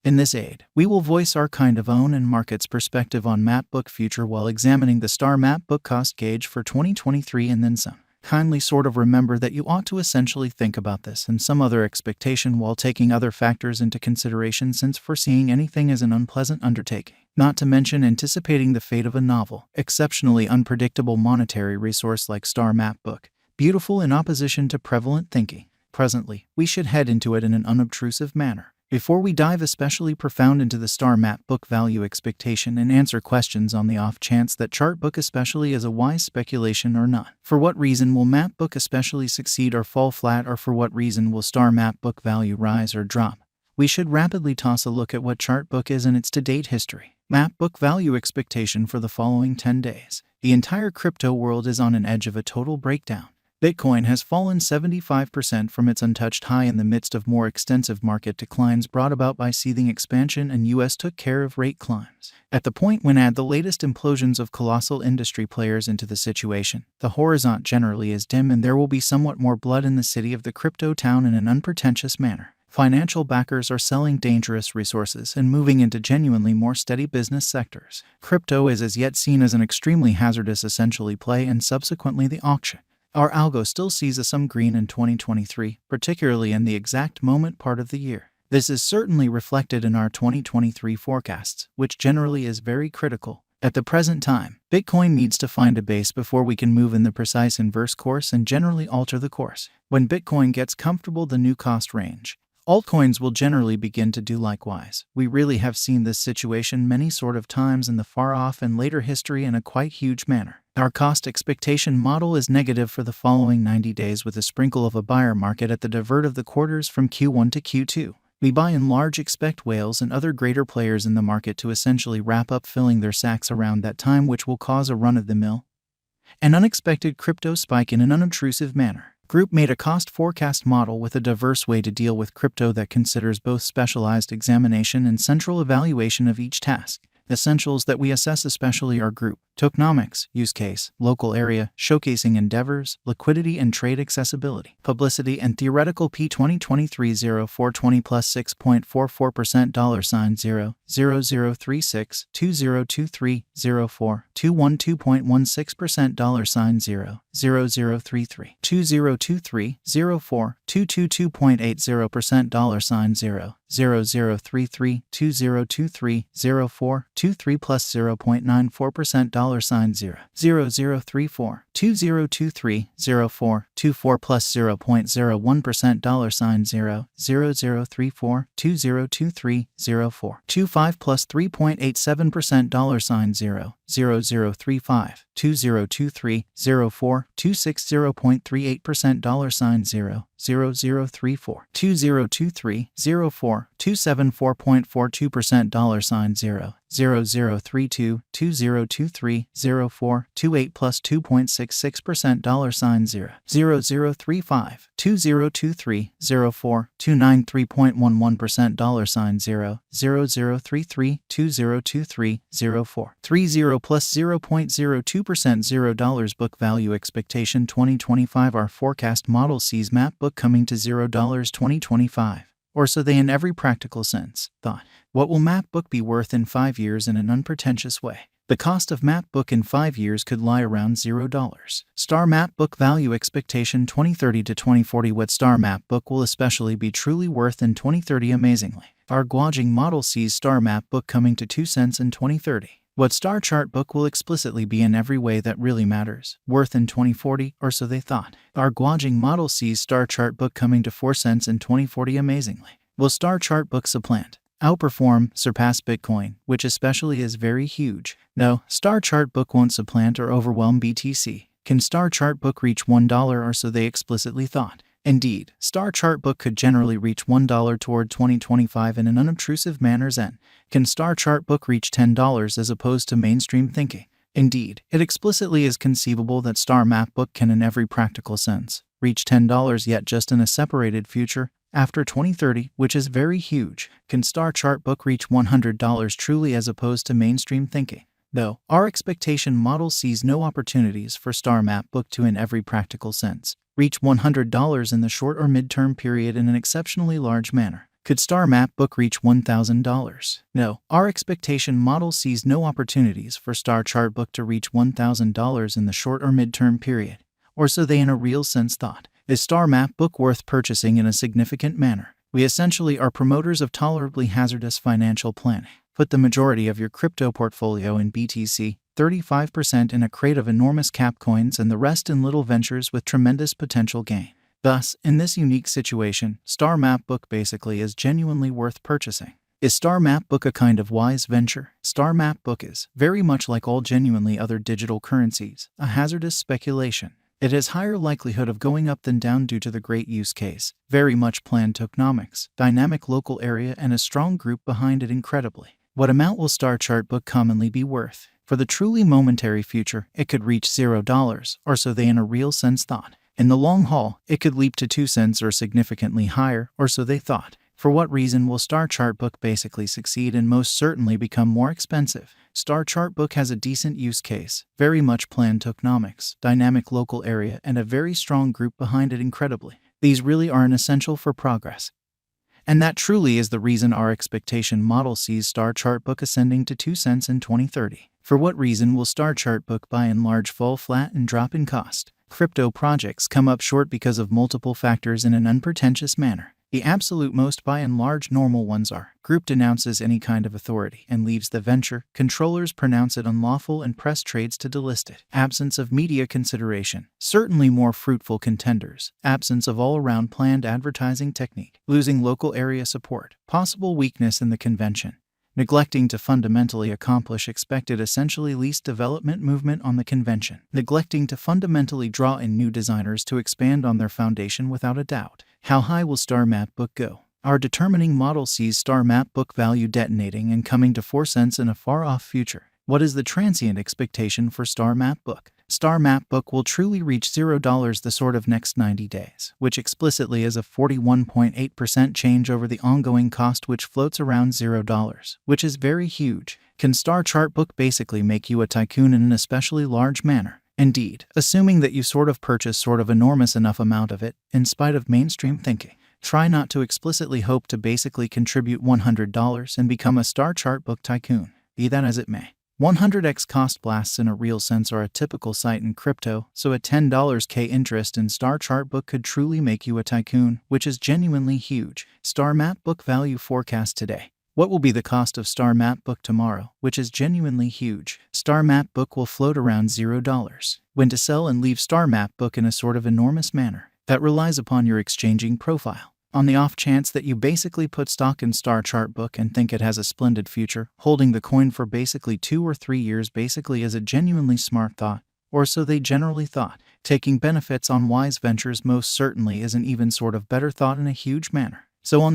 In this aid, we will voice our kind of own and market's perspective on Mapbook future while examining the STAR Mapbook cost gauge for 2023 and then some. Kindly sort of remember that you ought to essentially think about this and some other expectation while taking other factors into consideration, since foreseeing anything is an unpleasant undertaking, not to mention anticipating the fate of a novel, exceptionally unpredictable monetary resource like STAR Mapbook, beautiful in opposition to prevalent thinking. Presently, we should head into it in an unobtrusive manner. Before we dive especially profound into the STAR Mapbook value expectation and answer questions on the off chance that Chartbook especially is a wise speculation or not. For what reason will Mapbook especially succeed or fall flat, or for what reason will STAR Mapbook value rise or drop? We should rapidly toss a look at what Chartbook is and its to-date history. Mapbook value expectation for the following 10 days. The entire crypto world is on an edge of a total breakdown. Bitcoin has fallen 75% from its untouched high in the midst of more extensive market declines brought about by seething expansion, and US took care of rate climbs. At the point when add the latest implosions of colossal industry players into the situation, the horizon generally is dim and there will be somewhat more blood in the city of the crypto town in an unpretentious manner. Financial backers are selling dangerous resources and moving into genuinely more steady business sectors. Crypto is as yet seen as an extremely hazardous essentially play, and subsequently the auction. Our algo still sees some green in 2023, particularly in the exact moment part of the year. This is certainly reflected in our 2023 forecasts, which generally is very critical. At the present time, Bitcoin needs to find a base before we can move in the precise inverse course and generally alter the course. When Bitcoin gets comfortable the new cost range, altcoins will generally begin to do likewise. We really have seen this situation many sort of times in the far-off and later history in a quite huge manner. Our cost expectation model is negative for the following 90 days with a sprinkle of a buyer market at the divert of the quarters from Q1 to Q2. We by and large expect whales and other greater players in the market to essentially wrap up filling their sacks around that time, which will cause a run-of-the-mill, an unexpected crypto spike in an unobtrusive manner. Group made a cost forecast model with a diverse way to deal with crypto that considers both specialized examination and central evaluation of each task. Essentials that we assess especially are group, tokenomics, use case, local area, showcasing endeavors, liquidity and trade accessibility, publicity and theoretical P 2023-0420 plus 6.44% $0, 0036 2023 04 212.16% $0, 0033 04 222.80% $0, 0033 04 23 plus 0.94% $0, 0034 04 plus 0.01% $0, 0034 25 plus 3.87% $0, 0035 04 260.38% $0, 0034 04 274.42% $0, 0032 04 28 plus 2.66% $0, 0035 04 293.11% $0, 0033 04 30 plus 0.02% $0 book value expectation 2025. Our forecast model sees Mapbook coming to $0 2025. Or so they in every practical sense thought. What will Mapbook be worth in 5 years in an unpretentious way? The cost of Mapbook in 5 years could lie around $0. STAR Mapbook value expectation 2030 to 2040. What STAR Mapbook will especially be truly worth in 2030 amazingly. Our gauging model sees STAR Mapbook coming to 2 cents in 2030. What STAR Chartbook will explicitly be in every way that really matters, worth in 2040, or so they thought. Our gauging model sees STAR Chartbook coming to 4 cents in 2040 amazingly. Will STAR Chartbook supplant, outperform, surpass Bitcoin, which especially is very huge? No, STAR Chartbook won't supplant or overwhelm BTC. Can STAR Chartbook reach $1 or so they explicitly thought? Indeed, STAR Chartbook could generally reach $1 toward 2025 in an unobtrusive manner. Then, can STAR Chartbook reach $10 as opposed to mainstream thinking? Indeed, it explicitly is conceivable that STAR Mapbook can in every practical sense reach $10 yet just in a separated future after 2030, which is very huge. Can STAR Chartbook reach $100 truly as opposed to mainstream thinking? Though, our expectation model sees no opportunities for STAR Mapbook to in every practical sense reach $100 in the short or mid-term period in an exceptionally large manner. Could Star Map Book reach $1,000? No. Our expectation model sees no opportunities for Star Chart Book to reach $1,000 in the short or midterm period, or so they in a real sense thought. Is Star Map Book worth purchasing in a significant manner? We essentially are promoters of tolerably hazardous financial planning. Put the majority of your crypto portfolio in BTC, 35% in a crate of enormous cap coins, and the rest in little ventures with tremendous potential gain. Thus, in this unique situation, Star Map Book basically is genuinely worth purchasing. Is Star Map Book a kind of wise venture? Star Map Book is, very much like all genuinely other digital currencies, a hazardous speculation. It has higher likelihood of going up than down due to the great use case, very much planned tokenomics, dynamic local area, and a strong group behind it incredibly. What amount will Star Chart Book commonly be worth? For the truly momentary future, it could reach $0, or so they in a real sense thought. In the long haul, it could leap to 2 cents or significantly higher, or so they thought. For what reason will Star Chart Book basically succeed and most certainly become more expensive? Star Chart Book has a decent use case, very much planned tokenomics, dynamic local area, and a very strong group behind it incredibly. These really are an essential for progress. And that truly is the reason our expectation model sees Star Chart Book ascending to 2 cents in 2030. For what reason will Star Chart Book by and large fall flat and drop in cost? Crypto projects come up short because of multiple factors in an unpretentious manner. The absolute most by and large normal ones are: group denounces any kind of authority and leaves the venture, controllers pronounce it unlawful and press trades to delist it, absence of media consideration, certainly more fruitful contenders, absence of all-around planned advertising technique, losing local area support, possible weakness in the convention, neglecting to fundamentally accomplish expected essentially least development movement on the convention, neglecting to fundamentally draw in new designers to expand on their foundation without a doubt. How high will Star Map Book go? Our determining model sees Star Map Book value detonating and coming to 4 cents in a far-off future. What is the transient expectation for Star Map Book? Star Map Book will truly reach $0 the sort of next 90 days, which explicitly is a 41.8% change over the ongoing cost, which floats around $0, which is very huge. Can Star Chart Book basically make you a tycoon in an especially large manner? Indeed, assuming that you purchase enormous enough amount of it, in spite of mainstream thinking. Try not to explicitly hope to basically contribute $100 and become a Star Chart Book tycoon. Be that as it may. 100x cost blasts in a real sense are a typical sight in crypto, so a $10K interest in Star Chart Book could truly make you a tycoon, which is genuinely huge. Star Map Book value forecast today. What will be the cost of Star Map Book tomorrow, which is genuinely huge? Star Map Book will float around $0. When to sell and leave Star Map Book in a sort of enormous manner. That relies upon your exchanging profile. On the off chance that you basically put stock in Star Chart Book and think it has a splendid future, holding the coin for basically 2 or 3 years basically is a genuinely smart thought, or so they generally thought. Taking benefits on wise ventures most certainly is an even better thought in a huge manner. So on the